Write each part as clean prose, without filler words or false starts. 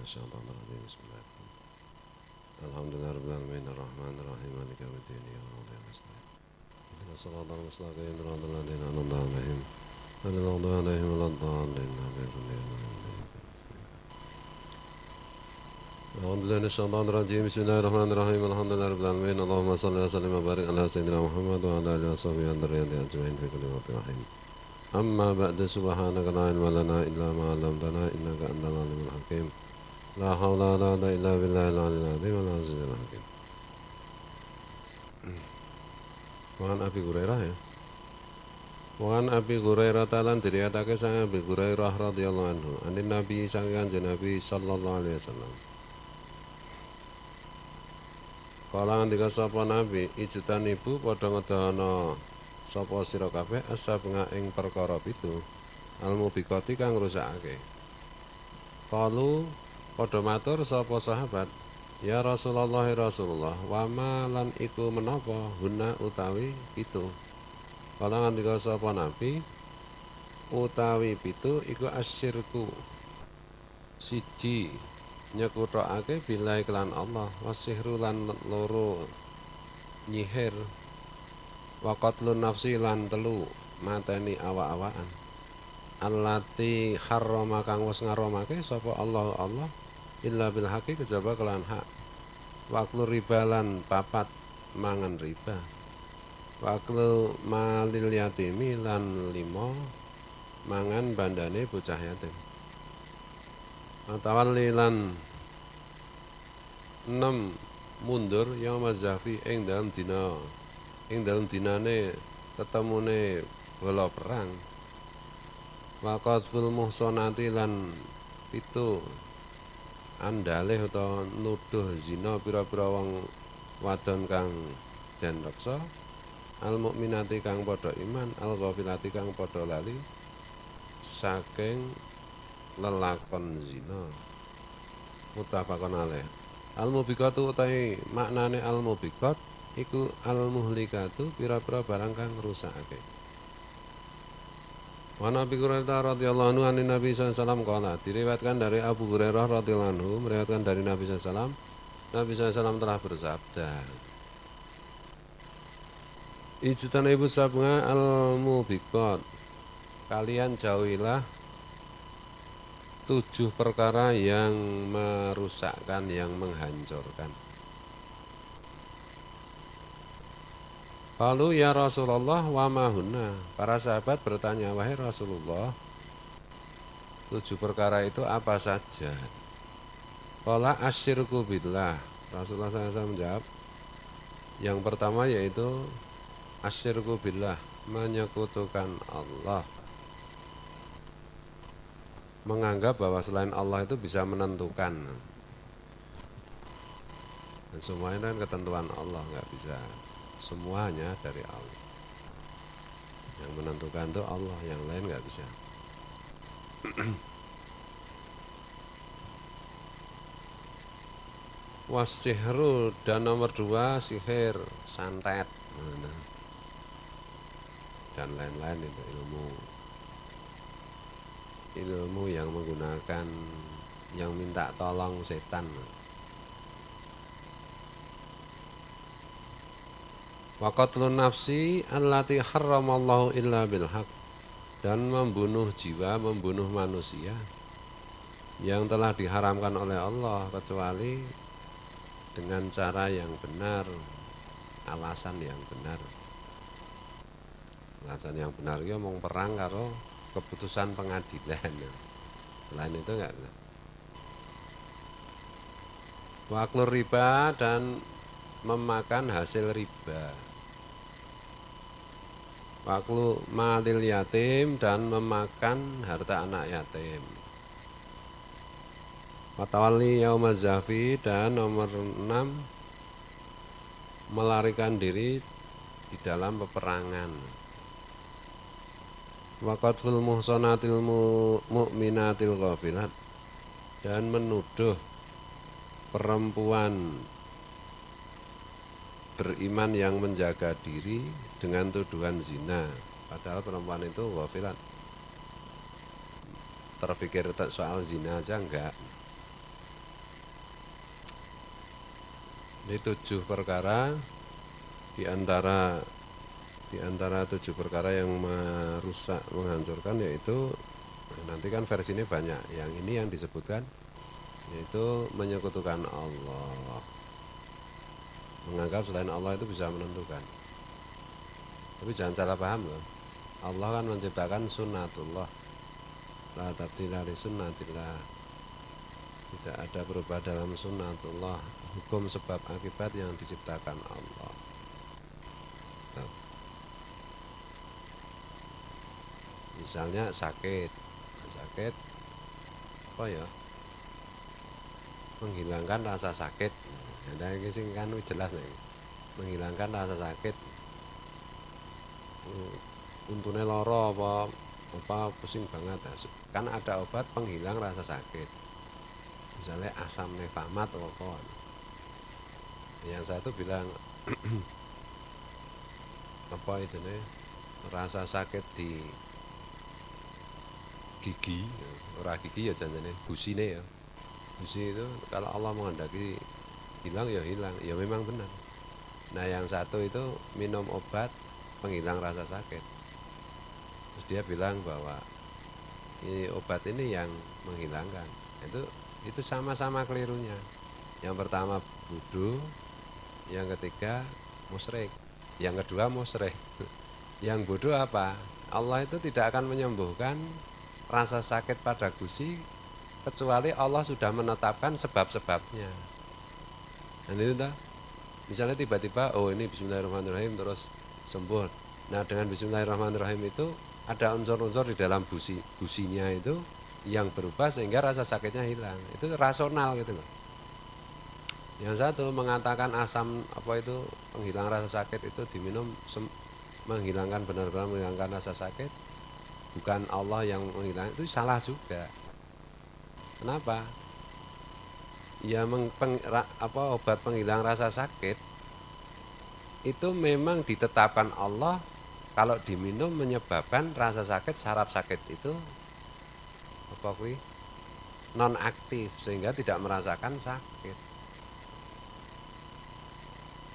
Minasyaitonirrajim. Bismillahirrahmanirrahim. Alhamdulillahirabbil alamin arrahmanir rahim maliki yaumiddin iyyaka na'budu wa iyyaka nasta'in. Ihdinas siratal mustaqim siratal ladzina an'amta 'alaihim ghairil maghdubi 'alaihim waladdallin. Alhamdulillah minasyaitonir rajim. Bismillahirrahmanirrahim. Alhamdulillahirabbil alamin. Allahumma shalli wa sallim wa barik ala sayyidina Muhammad wa ala alihi washabihi ajmain fi kulli waqtin rahim. Amma ba'du, subhanaka la ilma lana illa ma 'allamtana innaka antal alimul hakim. La haula wa la quwwata illa billahil aliyyil azim wal azizil hakim. Wan Abi Hurairah ya. Wan Abi Hurairah talan diriwayatake sang Abi Hurairah radhiyallahu anhu, anin Nabi sang Kanjeng Nabi sallallahu alaihi wasallam. Kala ngendika sapa Nabi, ijtanibu padha ngedono sapa sira kabeh asabnga ing perkara pitu, al-mubiqati kang ngrusakake. Qalu padha matur sapa sahabat, ya Rasulullah Rasulullah, wa ma lan iku menapa hunna utawi pitu. Kala ngendika sapa Nabi, utawi pitu iku asyirku, siji nyekutokake billahi kelan Allah, wasihru lan loro nyihir, wa qatlun nafsi lan telu mateni awak-awakan, allati harrama kang wis ngaramake sapa Allah illa bil haqqi kejaba kelan hak, wa aklu riba lan papat mangan riba, wa aklu malil yatimi lan lima mangan bandane bocah yatim, tawalli lan 6 mundur yaumaz zafi ing dalem dinane tetemune bala perang, wa qadzful muhsanati lan 7 andalih utawa nuduh zina pira-pira wong wadon kang den reksa, al mukminati kang padha iman, al ghafilati kang padha lali saking lelakon zina. Muttafaqun alaih. Al-mubiqatu utawi maknane al-mubiqat iku al-muhlikatu, pira-pira barang kang rusakake. Wa Nabi Hurairah radhiyallahu anhu anin Nabi sallallahu alaihi wasallam qala, diriwayatkan dari Abu Hurairah radhiyallahu anhu meriwayatkan dari Nabi sallallahu alaihi wasallam, Nabi sallallahu alaihi wasallam telah bersabda, ijtanibu sab'a al-mubiqat, kalian jauhilah 7 perkara yang merusakkan, yang menghancurkan. Lalu ya Rasulullah wa mahunna, para sahabat bertanya, wahai Rasulullah, 7 perkara itu apa saja? Qala asyirku billah, Rasulullah SAW menjawab, yang pertama yaitu asyirku billah, menyekutukan Allah, menganggap bahwa selain Allah itu bisa menentukan. Dan semuanya kan ketentuan Allah, nggak bisa semuanya dari Allah. Yang menentukan itu Allah, yang lain nggak bisa. Wasihru, dan nomor 2 sihir, santet, dan lain-lain itu ilmu yang menggunakan, yang minta tolong setan. Wa qatlun nafsi allati harramallahu illa bil haq, dan membunuh jiwa, membunuh manusia yang telah diharamkan oleh Allah kecuali dengan cara yang benar, alasan yang benar. Alasan yang benar ya mau perang karo keputusan pengadilan. Selain itu enggak. Wa aklu riba, dan memakan hasil riba. Wa aklu malil yatim, dan memakan harta anak yatim. Wa tawalli yaumaz zafi, dan nomor 6 melarikan diri di dalam peperangan. Wa qadzful muhsanatil mu'minatil ghafilat, dan menuduh perempuan beriman yang menjaga diri dengan tuduhan zina, padahal perempuan itu ghafilat, terpikir soal zina aja enggak. Ini 7 perkara di antara 7 perkara yang merusak, menghancurkan, yaitu nanti kan versi ini banyak. Yang ini yang disebutkan yaitu menyekutukan Allah, menganggap selain Allah itu bisa menentukan. Tapi jangan salah paham loh, Allah kan menciptakan sunnatullah, la tabdila li sunnatillah, tidak ada berubah dalam sunnatullah, hukum sebab akibat yang diciptakan Allah. Tuh. Misalnya sakit apa ya, menghilangkan rasa sakit. Nah, ini sih kan jelas nih, menghilangkan rasa sakit. Untune loro apa pusing banget, kan ada obat penghilang rasa sakit, misalnya asam nefamat atau apa. Yang satu bilang apa itu nih, rasa sakit di gigi, ora gigi ya janjane gusine ya. Gusi itu kalau Allah menghendaki hilang ya hilang, ya memang benar. Nah yang satu itu minum obat penghilang rasa sakit, terus dia bilang bahwa ini obat ini yang menghilangkan. Itu sama-sama kelirunya. Yang pertama bodoh, yang ketiga musyrik, yang kedua musyrik. Yang bodoh apa? Allah itu tidak akan menyembuhkan rasa sakit pada gusi kecuali Allah sudah menetapkan sebab-sebabnya. Dan itu dah, misalnya tiba-tiba oh ini bismillahirrahmanirrahim terus sembuh. Nah dengan bismillahirrahmanirrahim itu ada unsur-unsur di dalam businya itu yang berubah sehingga rasa sakitnya hilang. Itu rasional gitu loh. Yang satu mengatakan asam apa itu penghilang rasa sakit itu diminum menghilangkan, benar-benar menghilangkan rasa sakit, bukan Allah yang menghilangkan, itu salah juga. Kenapa? Ya obat penghilang rasa sakit itu memang ditetapkan Allah kalau diminum menyebabkan rasa sakit, saraf sakit itu apa kuwi non aktif sehingga tidak merasakan sakit.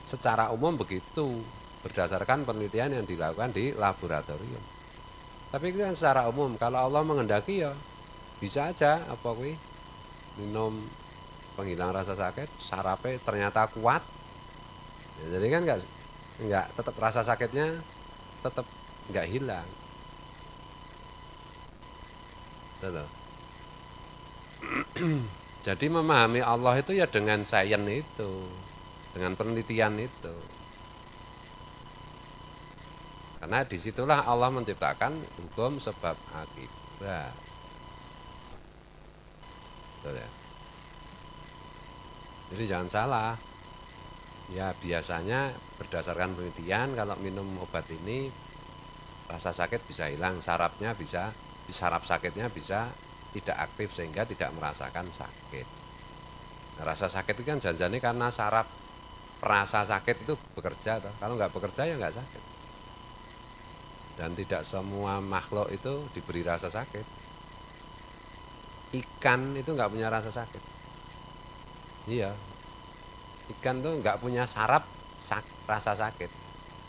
Secara umum begitu berdasarkan penelitian yang dilakukan di laboratorium. Tapi itu kan secara umum, kalau Allah menghendaki ya bisa aja apa kuwi minum penghilang rasa sakit, sarafnya ternyata kuat. Ya, jadi kan enggak tetap rasa sakitnya tetap enggak hilang. Betul. Jadi memahami Allah itu ya dengan sains itu, dengan penelitian itu. Karena disitulah Allah menciptakan hukum sebab akibat. Betul ya? Jadi jangan salah. Ya biasanya berdasarkan penelitian kalau minum obat ini rasa sakit bisa hilang, saraf sakitnya bisa tidak aktif sehingga tidak merasakan sakit. Nah, rasa sakit itu kan janjane karena saraf perasa sakit itu bekerja, kalau nggak bekerja ya nggak sakit. Dan tidak semua makhluk itu diberi rasa sakit. Ikan itu nggak punya rasa sakit. Iya, ikan tuh nggak punya saraf rasa sakit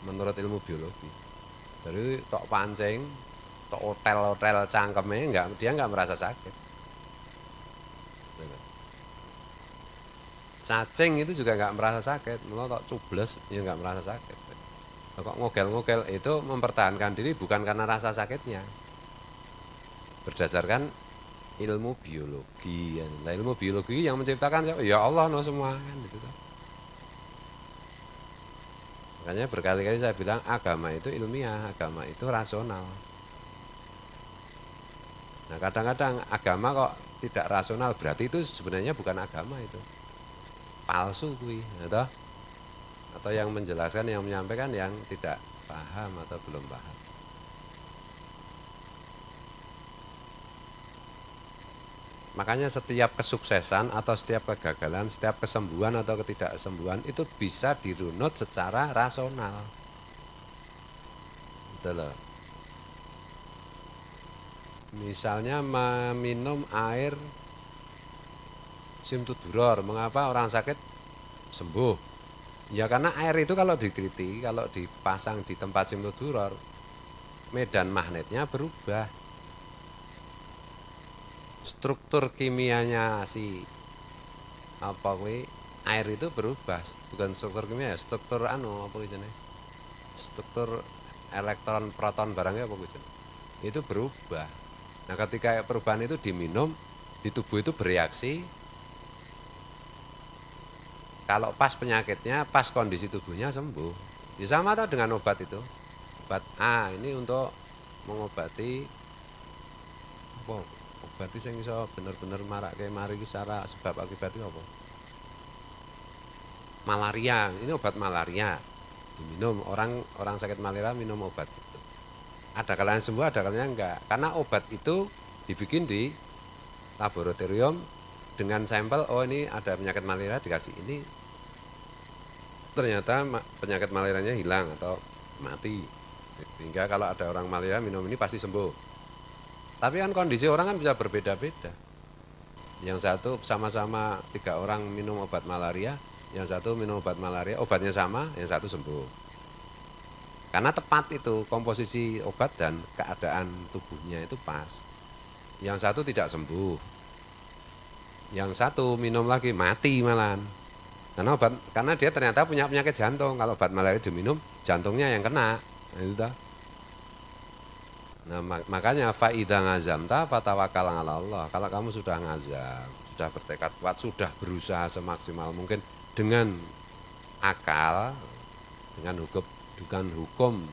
menurut ilmu biologi. Jadi tok pancing, tok otel cangkeme dia nggak merasa sakit. Cacing itu juga nggak merasa sakit, malah tok cubles ya nggak merasa sakit. Kok ngogel-ngogel itu mempertahankan diri bukan karena rasa sakitnya, berdasarkan ilmu biologi. Nah, ilmu biologi yang menciptakan ya Allah no semua kan gitu kan. Makanya berkali-kali saya bilang agama itu ilmiah, agama itu rasional. Nah kadang-kadang agama kok tidak rasional, berarti itu sebenarnya bukan agama, itu palsu kuwi, atau yang menjelaskan, yang menyampaikan yang tidak paham atau belum paham. Makanya setiap kesuksesan atau setiap kegagalan, setiap kesembuhan atau ketidaksembuhan itu bisa dirunut secara rasional. Betul loh. Misalnya meminum air simtuduror, mengapa orang sakit sembuh? Ya karena air itu kalau diteliti, kalau dipasang di tempat simtuduror, medan magnetnya berubah. Struktur kimianya si apa kuwi air itu berubah, bukan struktur kimia ya, struktur apa jenenge? Struktur elektron, proton barangnya apa jenenge? Itu berubah. Nah, ketika perubahan itu diminum, di tubuh itu bereaksi. Kalau pas penyakitnya, pas kondisi tubuhnya sembuh. Ya sama atau dengan obat itu. Obat A ini untuk mengobati apa? Obati sing iso bener-bener marake mari secara sebab akibat itu apa? Malaria. Ini obat malaria. Diminum orang sakit malaria minum obat itu. Ada kalanya sembuh, ada kalanya enggak. Karena obat itu dibikin di laboratorium dengan sampel, oh ini ada penyakit malaria dikasih ini, ternyata penyakit malarianya hilang atau mati, sehingga kalau ada orang malaria minum ini pasti sembuh. Tapi kan kondisi orang kan bisa berbeda-beda. Yang satu sama-sama 3 orang minum obat malaria, yang satu minum obat malaria, obatnya sama, yang satu sembuh. Karena tepat itu komposisi obat dan keadaan tubuhnya itu pas. Yang satu tidak sembuh, yang satu minum lagi mati malahan. Karena dia ternyata punya penyakit jantung. Kalau obat malaria diminum, jantungnya yang kena. Nah, itu dah. Nah, makanya faida ngazamta fatawakal 'ala Allah. Kalau kamu sudah ngazam, sudah bertekad kuat, sudah berusaha semaksimal mungkin dengan akal, dengan hukum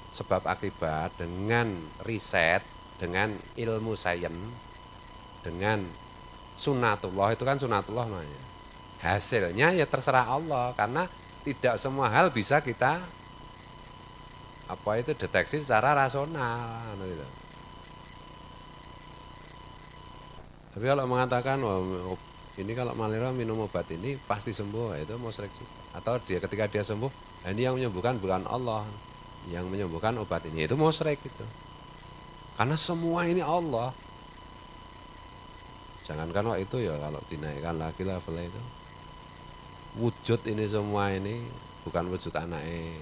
sebab akibat, dengan riset, dengan ilmu sains, dengan sunatullah, itu kan sunatullah namanya. Hasilnya ya terserah Allah, karena tidak semua hal bisa kita deteksi secara rasional gitu. Tapi kalau mengatakan ini kalau malaria minum obat ini pasti sembuh, itu musyrik juga. Atau ketika dia sembuh, ini yang menyembuhkan bukan Allah, yang menyembuhkan obat ini, itu musyrik gitu. Karena semua ini Allah. Jangankan waktu itu ya, kalau dinaikkan lagi levelnya itu, wujud ini semua ini bukan wujud anaknya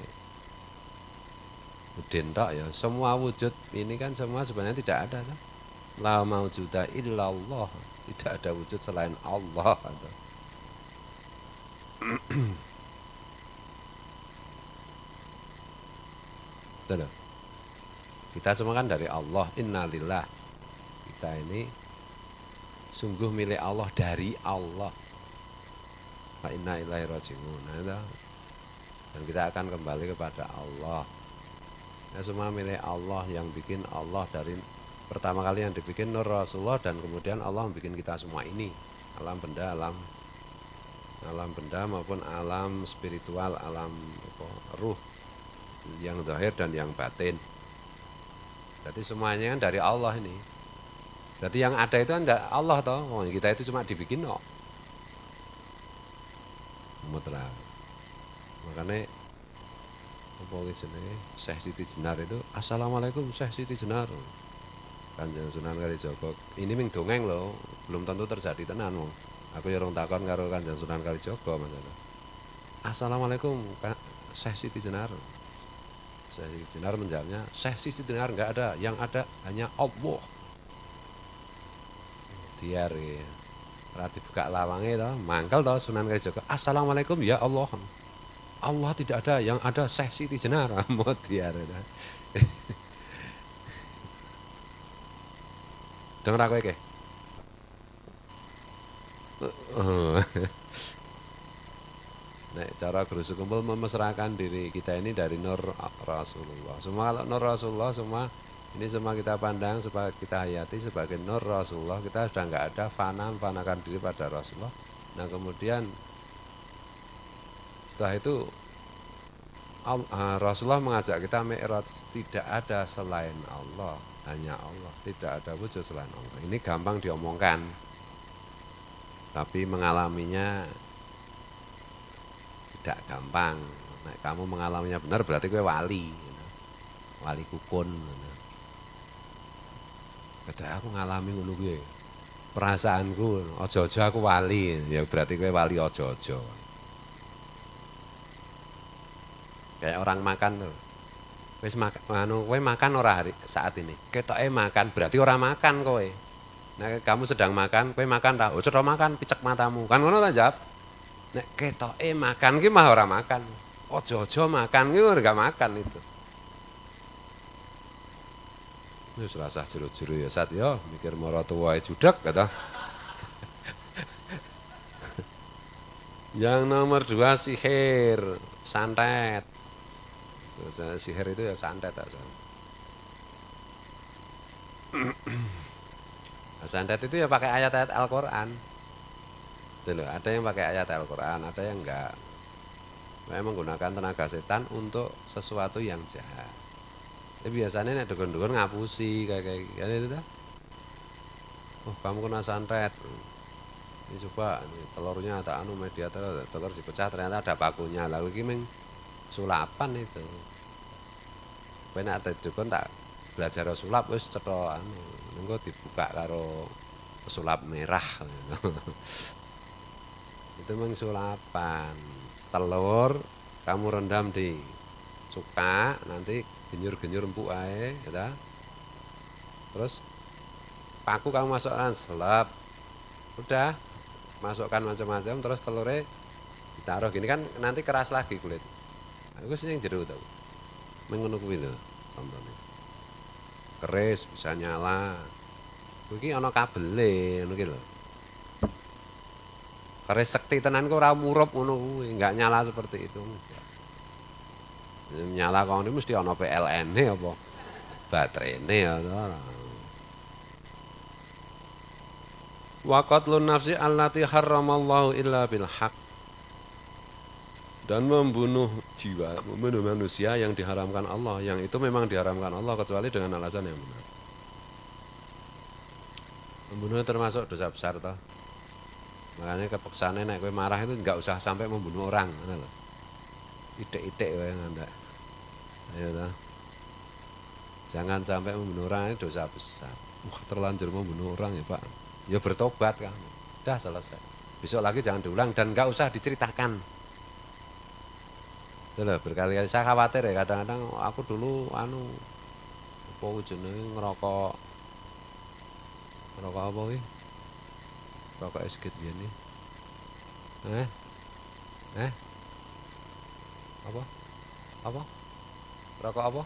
Udin tok ya, semua wujud ini kan semua sebenarnya tidak ada kan? La maujuda illallah, tidak ada wujud selain Allah. Betul. Kita semua kan dari Allah, innalillah. Kita ini sungguh milik Allah, dari Allah. Wa inna ilaihi raji'un. Dan kita akan kembali kepada Allah. Ya, semua milik Allah, yang bikin Allah dari pertama kali yang dibikin Nur Rasulullah, dan kemudian Allah membikin kita semua ini. Alam benda, alam benda maupun alam spiritual, alam ruh, yang zahir dan yang batin. Berarti semuanya kan dari Allah ini. Berarti yang ada itu kan Allah toh. Kita itu cuma dibikin kok. Mutlak. Makanya apa jenenge Syekh Siti Jenar itu, assalamualaikum Syekh Siti Jenar. Kanjeng Sunan Kalijaga. Ini ming dongeng loh, belum tentu terjadi tenan wong. Aku ya urung takon karo Kanjeng Sunan Kalijaga masalah. Assalamualaikum Syekh Siti Jenar. Syekh Siti Jenar menjawabnya, Syekh Siti Jenar enggak ada, yang ada hanya Allah. Diare. Ora dibuka lawange to, mangkel to Sunan Kalijaga. Assalamualaikum ya Allah. Allah tidak ada, yang ada Syekh Siti Jenar. Mau diare. Denger aku iki. Nek cara guru sekumpul memesrakan diri kita ini dari Nur Rasulullah. Semua kalau Nur Rasulullah semua ini semua kita pandang, supaya kita hayati sebagai Nur Rasulullah. Kita sudah enggak ada fanakan diri pada Rasulullah. Nah, kemudian setelah itu Rasulullah mengajak kita mi'raj, tidak ada selain Allah, hanya Allah, tidak ada wujud selain Allah. Ini gampang diomongkan, tapi mengalaminya tidak gampang. Nah, kamu mengalaminya benar berarti kowe wali, wali kukun. Kata aku ngalami ngono kuwi, perasaanku, ojo-ojo aku wali, ya berarti kowe wali ojo-ojo. Kayak orang makan tuh. Wis kowe makan ora hari saat ini. Ketoke makan berarti ora makan kowe. Nek kamu sedang makan, kowe makan ta? Oh, cetha makan, picek matamu. Kan ngono ta, Jap? Nek ketoke makan ki mah ora makan. Ojo-ojo makan ki ora makan itu. Wis rasah jero-jero ya Sat ya, mikir mara tuwae judeg kata. Yang nomor 2 sihir, santet. Sihir itu ya santet aja. Santet itu ya pakai ayat-ayat Al-Quran. Itu loh, ada yang pakai ayat Al-Quran, ada yang enggak. Memang menggunakan tenaga setan untuk sesuatu yang jahat. Tapi biasanya nek dukun-dukun ngapusi kayak itu dah. Oh, kamu kena santet. Ini coba ini telurnya ada media telur dipecah ternyata ada pakunya. Lalu ini sulapan itu. Kowe nek dukun tak belajar sulap wis cetha engko dibuka karo sulap merah. Itu memang sulapan. Telur kamu rendam di cuka, nanti genyur-genyur empuk ae, ya. Terus paku kamu masukkan selap. Udah, masukkan macam-macam terus telurnya ditaruh gini kan nanti keras lagi kulit. Aku sih yang jero tau. Mengono kuwi lho, contohnya. Keris bisa nyala. Iki ana kabele ngono ki lho. Keris sekti tenan kok ora murup ngono kuwi, enggak nyala seperti itu. Nyala kok ini mesti ana PLN-e apa baterene ya to. Wa qatlun nafsi allati harramallahu illa bil haqq. Dan membunuh jiwa, membunuh manusia yang diharamkan Allah, yang itu memang diharamkan Allah kecuali dengan alasan yang benar. Membunuh termasuk dosa besar toh. Makanya kepeksane nek kowe marah itu enggak usah sampai membunuh orang, ngono lho. Itik-itik wae ngandak. Ayo toh. Jangan sampai membunuh orang itu dosa besar. Wah, terlanjur membunuh orang ya, Pak. Ya bertobat kamu. Udah selesai. Besok lagi jangan diulang dan enggak usah diceritakan. Itu loh, berkali-kali saya khawatir ya kadang-kadang aku dulu apa jenenge ngerokok apa kuwi? Rokok esket biyen iki. Apa? Apa? Rokok apa?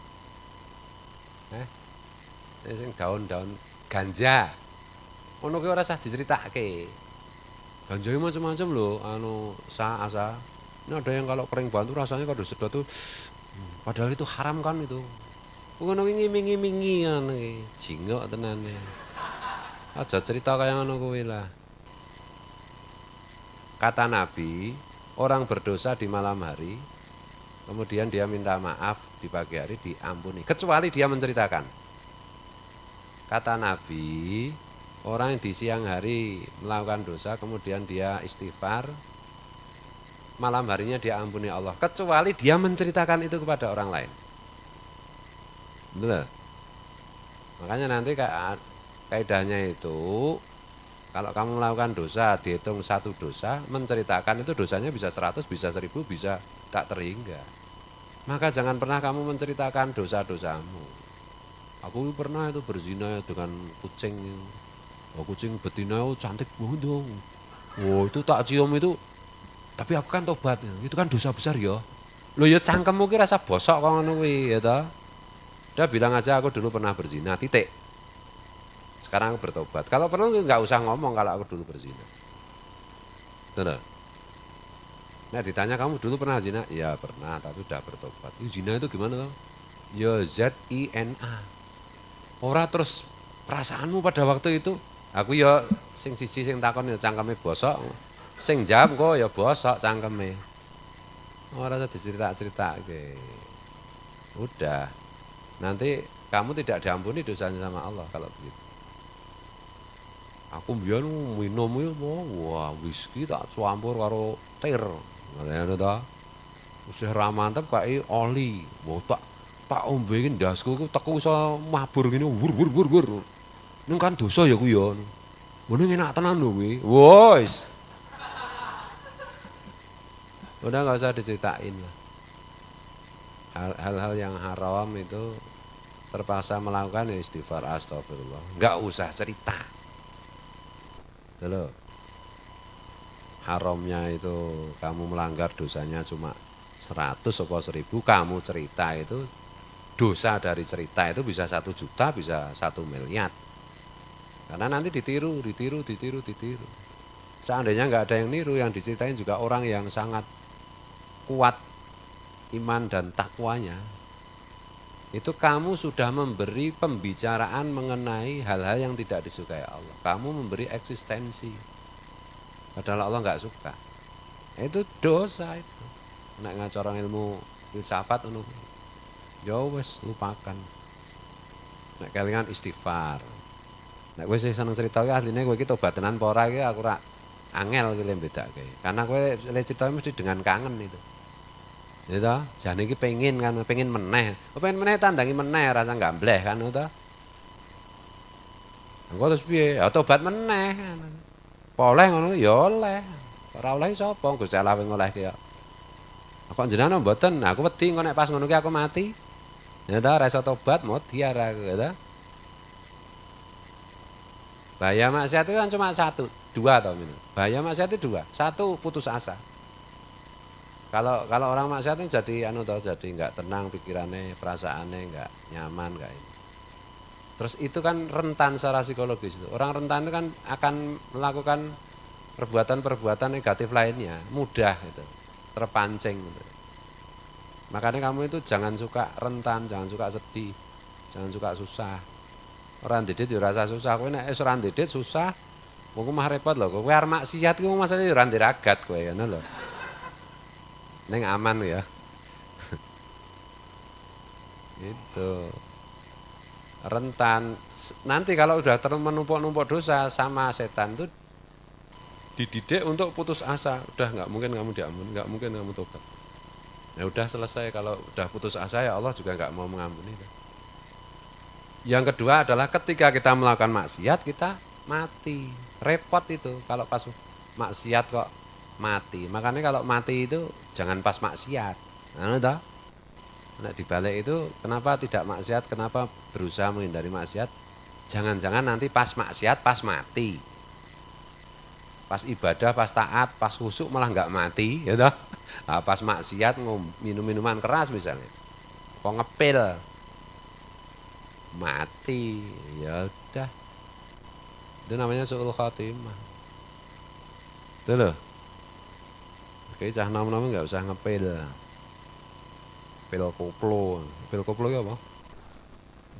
Sing daun-daun ganja. Ono ki ora usah diceritake. Ganja iki macam-macam lho, asa. Ini ada yang kalau kering banget rasanya kalau sedot tuh padahal itu haram kan itu. Ngono ngiming-ngimingi ngono iki, jingok tenane. Aja cerita kayak ngono kuwi lah. Kata Nabi, orang berdosa di malam hari, kemudian dia minta maaf di pagi hari diampuni, kecuali dia menceritakan. Kata Nabi, orang yang di siang hari melakukan dosa, kemudian dia istighfar, malam harinya dia ampuni Allah, kecuali dia menceritakan itu kepada orang lain. Betul? Makanya nanti kaidahnya itu, kalau kamu melakukan dosa, dihitung satu dosa, menceritakan itu dosanya bisa 100, bisa 1000, bisa tak terhingga. Maka jangan pernah kamu menceritakan dosa-dosamu. Aku pernah itu berzina dengan kucing. Oh, kucing betina cantik banget dong. Oh, itu tak cium itu. Tapi aku kan tobat. Itu kan dosa besar ya. Loh ya cangkemmu ki rasa bosok kok ngono kuwi ya toh. Udah bilang aja aku dulu pernah berzina, titik. Sekarang aku bertobat. Kalau perlu nggak usah ngomong kalau aku dulu berzina. Betul. Nah ditanya kamu dulu pernah zina? Ya pernah, tapi udah bertobat. Zina itu gimana toh? Ya ZINA. Ora terus perasaanmu pada waktu itu. Aku ya sing siji sing takon ya cangkeme bosok. Sing jawab kok ya bosok cangkeme. Ora usah dicerita-ceritake. Udah. Nanti kamu tidak diampuni dosanya sama Allah kalau begitu. Aku mbiyen minum wah whisky tak campur karo tir. Ngono ta. Wis ra mantep kaya oli. Wah tak ombe iki ndasku teku iso mabur ngene wur. Ning kan dosa ya ku ya. Ngono enak tenan lho kuwi. Wis. Udah enggak usah diceritain lah. hal-hal yang haram itu terpaksa melakukan ya istighfar, astagfirullah. Nggak usah cerita. Itu loh. Haramnya itu kamu melanggar dosanya cuma 100 atau 1000, kamu cerita itu dosa dari cerita itu bisa 1 juta, bisa 1 miliar. Karena nanti ditiru. Seandainya nggak ada yang niru, yang diceritain juga orang yang sangat kuat iman dan takwanya, itu kamu sudah memberi pembicaraan mengenai hal-hal yang tidak disukai Allah. Kamu memberi eksistensi. Padahal Allah nggak suka. Itu dosa itu. Nek ngacorong ilmu filsafat ngono. Ya wis lupakan. Nek kelingan istighfar. Nek kowe seneng cerita ki asline kowe iki tobat tenan apa ora iki aku ora angel ki mbedake. Karena kowe le cerita mesti dengan kangen itu. Ya toh, jane iki pengen meneh. Pengen meneh tandangi meneh rasa gambleh kan to. Engko terus piye? Ya tobat meneh. Oleh ngono ya oleh. Ora oleh sapa Gusti Allah wing olehke ya. Kok jenengan mboten? Aku wedi engko nek pas ngono ki aku mati. Ya ta, ora iso tobat modi arek ya ta. Bahaya maksiat itu kan cuma 1, 2 tau minum. Bahaya maksiat itu 2. 1 putus asa. Kalau orang maksiat itu jadi jadi enggak tenang pikirannya, perasaannya enggak nyaman enggak ini. Terus itu kan rentan secara psikologis itu. Orang rentan itu kan akan melakukan perbuatan-perbuatan negatif lainnya, mudah itu, terpancing gitu. Makanya kamu itu jangan suka rentan, jangan suka sedih, jangan suka susah. Orang didit ya rasa susah, kowe nek wis ora didit susah, mung mah repot lho. Kowe arep maksiat ku masane ya ora ndiragat kowe ngono lho. Ning aman ya. Itu. Rentan. Nanti kalau udah menumpuk-numpuk dosa sama setan itu dididik untuk putus asa. Udah nggak mungkin kamu diampuni, nggak mungkin kamu tobat. Ya udah selesai, kalau udah putus asa ya Allah juga nggak mau mengampuni. Yang kedua adalah ketika kita melakukan maksiat kita mati. Repot itu kalau pas maksiat kok mati. Makanya kalau mati itu jangan pas maksiat. Nah, udah. Nah dibalik itu kenapa tidak maksiat, kenapa berusaha menghindari maksiat, jangan-jangan nanti pas maksiat, pas mati, pas ibadah, pas taat, pas khusyuk malah nggak mati, ya toh? Nah, pas maksiat minum minuman keras misalnya, kok ngepil, mati, ya udah, itu namanya su'ul khatimah, itu loh, oke cah nom-nom nggak usah ngepil. Pil koplo ya apa?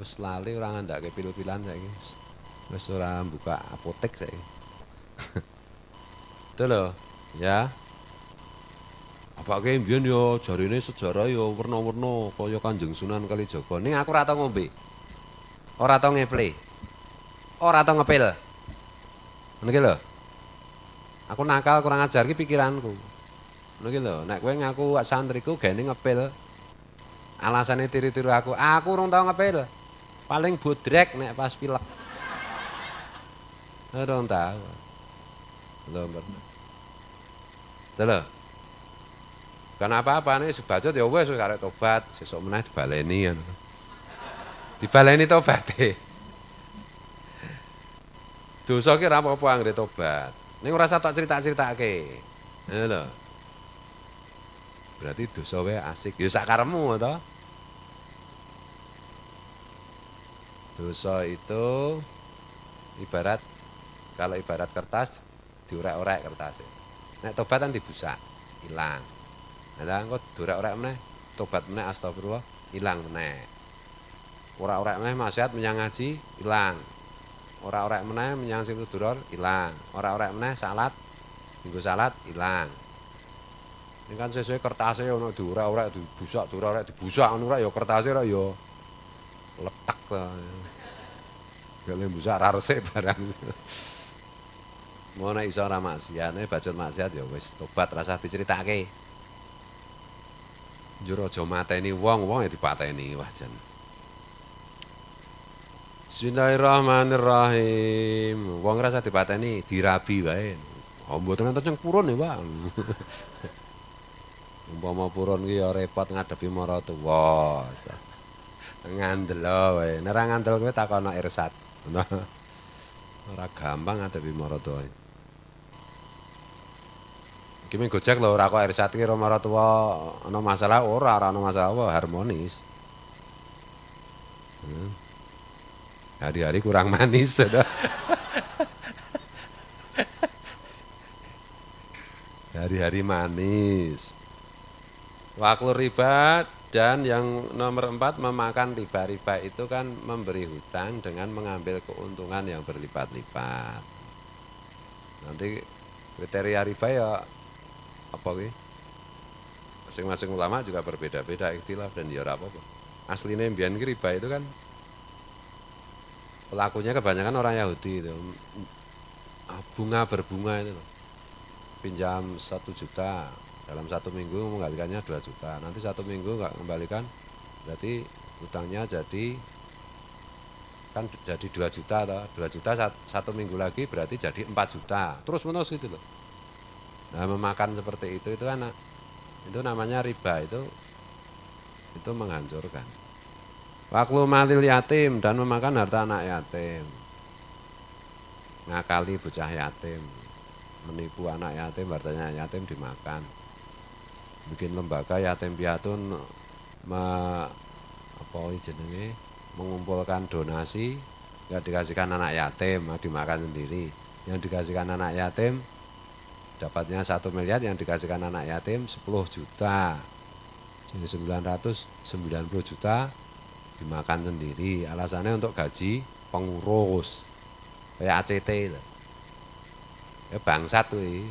Wis lali ora ngandake pil-pilan saiki. Wis ora buka apotek saiki. Itu loh, ya. Apake mbiyen ya jarine sejarah ya werna-werna kaya Kanjeng Sunan Kalijaga. Ning aku ora tau ngombe. Ora tau ngeple. Ora tau ngepil. Ngono ki lho. Aku nakal kurang ajar ki pikiranku. Ngono ki lho, nek kowe ngaku santriku gene ngepil. Alasannya tiru-tiru aku urung tau ngepil. Paling bodrek nek pas pilek. Urung tau. Belum pernah. Lho. Kan apa-apa nih sebacot ya wis arek tobat, sesuk meneh dibaleni ngono. Dibaleni tobate. Dosa ki ora apa-apa anggere tobat. Ning ora usah tok cerita-critakake. Ngono lho. Berarti dosa wae asik. Ya sakarepmu to. Dosa itu ibarat kertas diorek-orek kertasnya. Nek tobat kan dibusak, hilang. Lah engko diorek-orek meneh, tobat meneh astagfirullah, hilang meneh. Ora-orek meneh maksiat menyang ngaji, hilang. Ora-orek meneh menyang sing duror, hilang. Ora-orek meneh salat, minggu salat hilang. Ini kan sesuai kertasnya ono diurek-urek dibusak, diurek-urek dibusak ngono ya kertasnya ora ya letak to. Gak le busak ra resik barang. Mau nek iso ora maksiat, nek bacot maksiat ya wis tobat rasa diceritake. Njur aja mateni wong ya dipateni wah jan. Bismillahirrahmanirrahim. Wong rasa dipateni, dirabi wae. Oh mboten enten purun ya, Pak. Umpama purun ki ya repot ngadepi maratuwa. Ngandel wae. Nek ora ngandel kowe takono irsat. Ora gampang ngadepi maratuwa. Iki mung Gojek lho, ora kok irsat ki maratuwa ana masalah ora ana masalah apa harmonis. Hari-hari kurang manis. Hari-hari manis. Waklu riba dan yang nomor 4 memakan riba. Riba itu kan memberi hutang dengan mengambil keuntungan yang berlipat-lipat. Nanti kriteria riba ya apa ki? Masing-masing ulama juga berbeda-beda ikhtilaf dan ya ora apa-apa. Aslinya mbiyen ki riba itu kan pelakunya kebanyakan orang Yahudi itu. Bunga berbunga itu loh. Pinjam 1 juta, dalam 1 minggu mengembalikannya 2 juta. Nanti 1 minggu nggak mengembalikan, berarti hutangnya jadi kan jadi 2 juta toh. 2 juta 1 minggu lagi berarti jadi 4 juta. Terus menerus gitu loh. Nah, memakan seperti itu kan itu namanya riba, itu menghancurkan. Waklu malil yatim dan memakan harta anak yatim. Ngakali bocah yatim. Menipu anak yatim, hartanya yatim dimakan. Bikin lembaga yatim piatun mengumpulkan donasi, nggak dikasihkan anak yatim, dimakan sendiri. Yang dikasihkan anak yatim dapatnya 1 miliar, yang dikasihkan anak yatim 10 juta. Jadi 990 juta dimakan sendiri. Alasannya untuk gaji pengurus. Kayak ACT loh. Ya bangsat kuwi,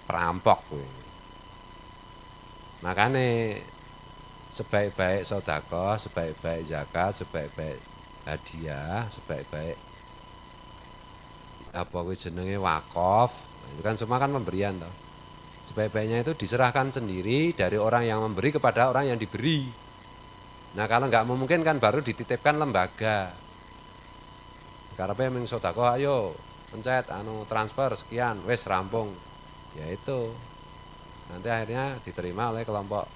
perampok kuwi. Makane sebaik-baik sedekah, sebaik-baik zakat, sebaik-baik hadiah, sebaik-baik apa kuwi jenenge wakaf, itu kan semua kan pemberian toh. Sebaik-baiknya itu diserahkan sendiri dari orang yang memberi kepada orang yang diberi. Nah, kalau nggak memungkinkan baru dititipkan lembaga. Karepe mung sedekah ayo pencet transfer sekian, wes rampung. Ya itu. Nanti akhirnya diterima oleh kelompok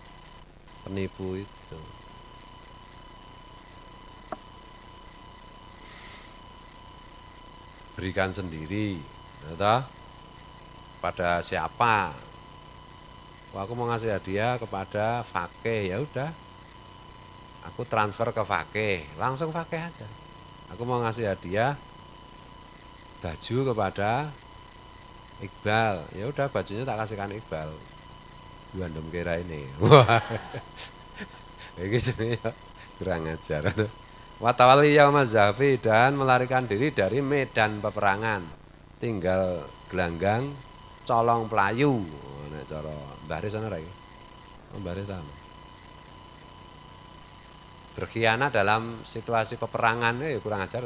penipu itu. Berikan sendiri, ya, pada siapa? Wah, aku mau ngasih hadiah kepada fakih, ya udah. Aku transfer ke fakih, langsung fakih aja. Aku mau ngasih hadiah baju kepada Iqbal, ya udah bajunya tak kasihkan Iqbal. Bandem kira ini. Wah. Iki jenenge kurang ajar. Watawali yaumaz zafi dan melarikan diri dari medan peperangan. Tinggal gelanggang colong pelayu. Nek cara Baris ana ra iki? Baris ta. Berkhianat dalam situasi peperangan ya kurang ajar.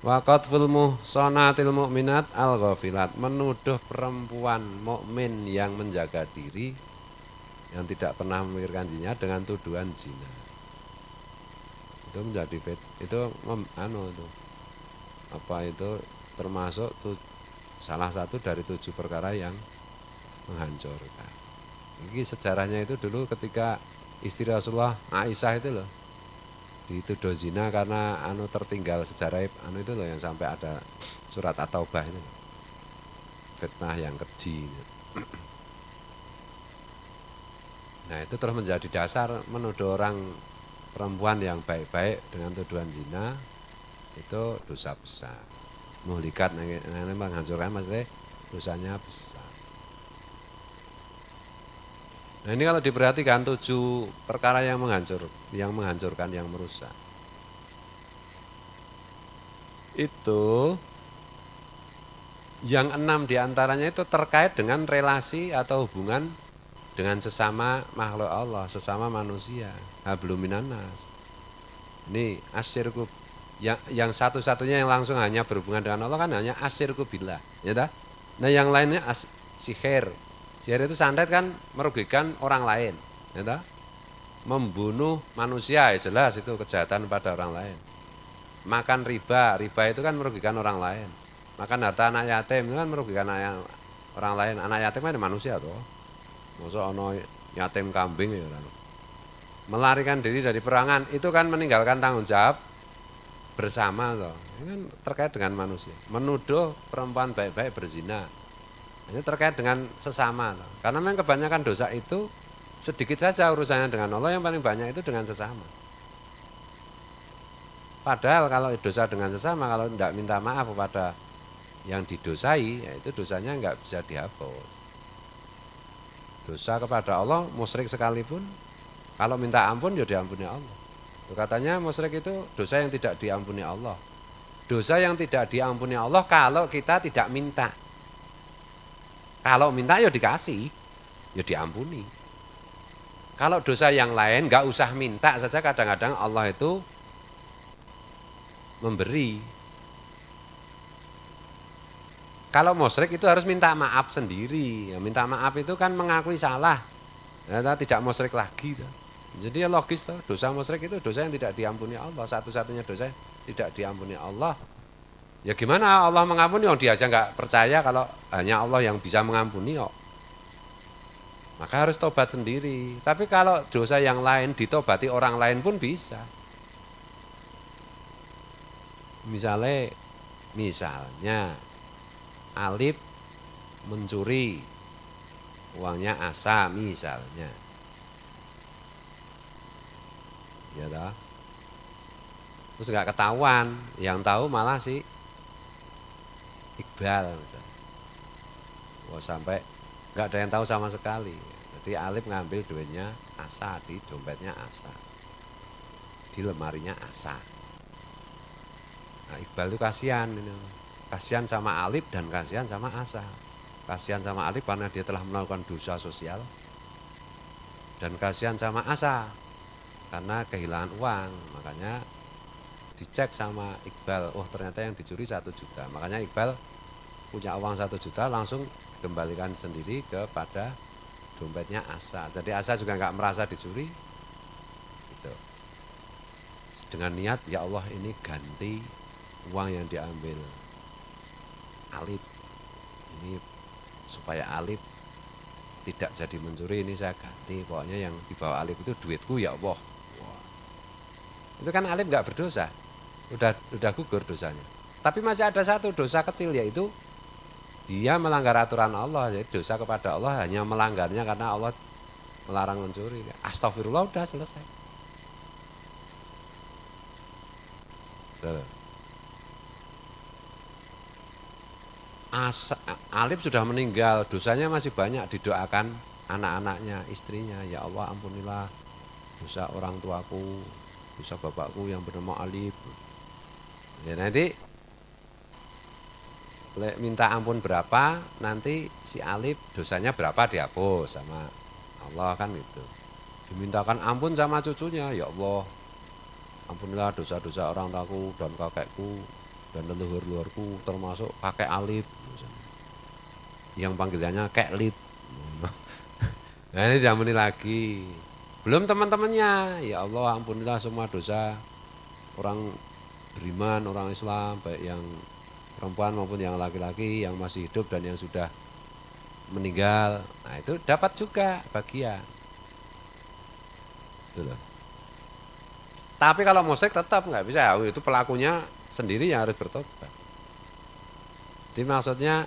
Waqatful muhsanatil mu'minat al-ghafilat, menuduh perempuan mukmin yang menjaga diri, yang tidak pernah memikirkan dirinya dengan tuduhan zina. Itu menjadi itu termasuk salah satu dari 7 perkara yang menghancurkan. Ini sejarahnya itu dulu ketika istri Rasulullah Aisyah itu loh dituduh zina karena tertinggal sejarah itu loh yang sampai ada surat At-Taubah itu. Fitnah yang keji. Nah, itu terus menjadi dasar menuduh orang perempuan yang baik-baik dengan tuduhan zina itu dosa besar. Muhlikat menghancurkan, maksudnya dosanya besar. Nah, ini kalau diperhatikan 7 perkara yang menghancurkan, yang merusak. Itu yang 6 diantaranya itu terkait dengan relasi atau hubungan dengan sesama makhluk Allah, sesama manusia. Hablum minan nas. Ini asyirku yang satu-satunya yang langsung hanya berhubungan dengan Allah kan hanya asyirku billah, ya dah. Nah, yang lainnya sihir. Sihir itu santet kan merugikan orang lain, ya dah. Membunuh manusia ya jelas itu kejahatan pada orang lain. Makan riba itu kan merugikan orang lain. Makan harta anak yatim itu kan merugikan orang lain. Anak yatim kan manusia tuh. Masa ono yatim kambing ya. Melarikan diri dari perangan itu kan meninggalkan tanggung jawab bersama toh. Ini kan terkait dengan manusia. Menuduh perempuan baik-baik berzina. Ini terkait dengan sesama toh. Karena memang kebanyakan dosa itu sedikit saja urusannya dengan Allah, yang paling banyak itu dengan sesama. Padahal kalau dosa dengan sesama, kalau tidak minta maaf kepada yang didosai, ya itu dosanya nggak bisa dihapus. Dosa kepada Allah, musyrik sekalipun, kalau minta ampun ya diampuni Allah. Katanya musyrik itu dosa yang tidak diampuni Allah. Dosa yang tidak diampuni Allah kalau kita tidak minta. Kalau minta ya dikasih, ya diampuni. Kalau dosa yang lain nggak usah minta saja, kadang-kadang Allah itu memberi. Kalau musyrik itu harus minta maaf sendiri. Ya, minta maaf itu kan mengakui salah. Ya, tidak musyrik lagi. Jadi ya logis toh, dosa musyrik itu dosa yang tidak diampuni Allah. Satu-satunya dosa yang tidak diampuni Allah. Ya gimana Allah mengampuni? Oh, dia aja nggak percaya kalau hanya Allah yang bisa mengampuni. Oh. Maka harus tobat sendiri. Tapi kalau dosa yang lain ditobati orang lain pun bisa. Misalnya Alif mencuri uangnya Asa misalnya. Ya toh. Terus nggak ketahuan, yang tahu malah si Iqbal misalnya. Wah, sampai nggak ada yang tahu sama sekali. Jadi Alif ngambil duitnya Asa di dompetnya Asa, di lemarinya Asa. Nah, Iqbal itu kasihan, kasihan sama Alif dan kasihan sama Asa. Kasihan sama Alif karena dia telah melakukan dosa sosial, dan kasihan sama Asa karena kehilangan uang. Makanya dicek sama Iqbal, oh ternyata yang dicuri 1 juta. Makanya Iqbal punya uang 1 juta langsung kembalikan sendiri kepada dompetnya Asa. Jadi Asa juga nggak merasa dicuri. Gitu. Dengan niat, ya Allah ini ganti uang yang diambil Alif. Ini supaya Alif tidak jadi mencuri, ini saya ganti. Pokoknya yang dibawa Alif itu duitku ya Allah. Wah. Itu kan Alif nggak berdosa. Udah gugur dosanya. Tapi masih ada satu dosa kecil, yaitu dia melanggar aturan Allah. Jadi dosa kepada Allah hanya melanggarnya karena Allah melarang mencuri. Astagfirullah, udah selesai. Alif sudah meninggal, dosanya masih banyak, didoakan anak-anaknya, istrinya. Ya Allah, ampunilah dosa orang tuaku, dosa bapakku yang bernama Alif. Ya nanti minta ampun berapa, nanti si Alif dosanya berapa dihapus sama Allah kan gitu. Dimintakan ampun sama cucunya, ya Allah, ampunilah dosa-dosa orang tuaku dan kakekku dan leluhur-leluhurku termasuk kakek Alif yang panggilannya Kek Lip. Nah ini diampuni lagi. Belum teman-temannya, ya Allah ampunilah semua dosa orang beriman, orang Islam, baik yang perempuan maupun yang laki-laki, yang masih hidup dan yang sudah meninggal. Nah itu dapat juga bagian. Itu loh. Tapi kalau musyrik tetap nggak bisa, itu pelakunya sendiri yang harus bertobat. Jadi maksudnya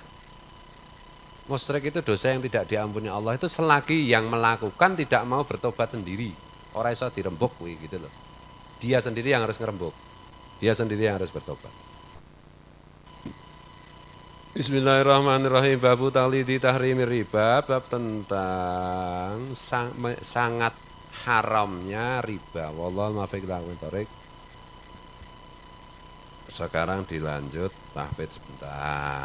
musyrik itu dosa yang tidak diampuni Allah itu selagi yang melakukan tidak mau bertobat sendiri. Orang iso dirembuk gitu loh. Dia sendiri yang harus ngerembuk. Dia sendiri yang harus bertobat. Bismillahirrahmanirrahim. Babu taklidi tahrimi riba, bab tentang sangat haramnya riba. Wallahu muwaffiq ila aqwamit thoriq. Sekarang dilanjut tahfidz sebentar.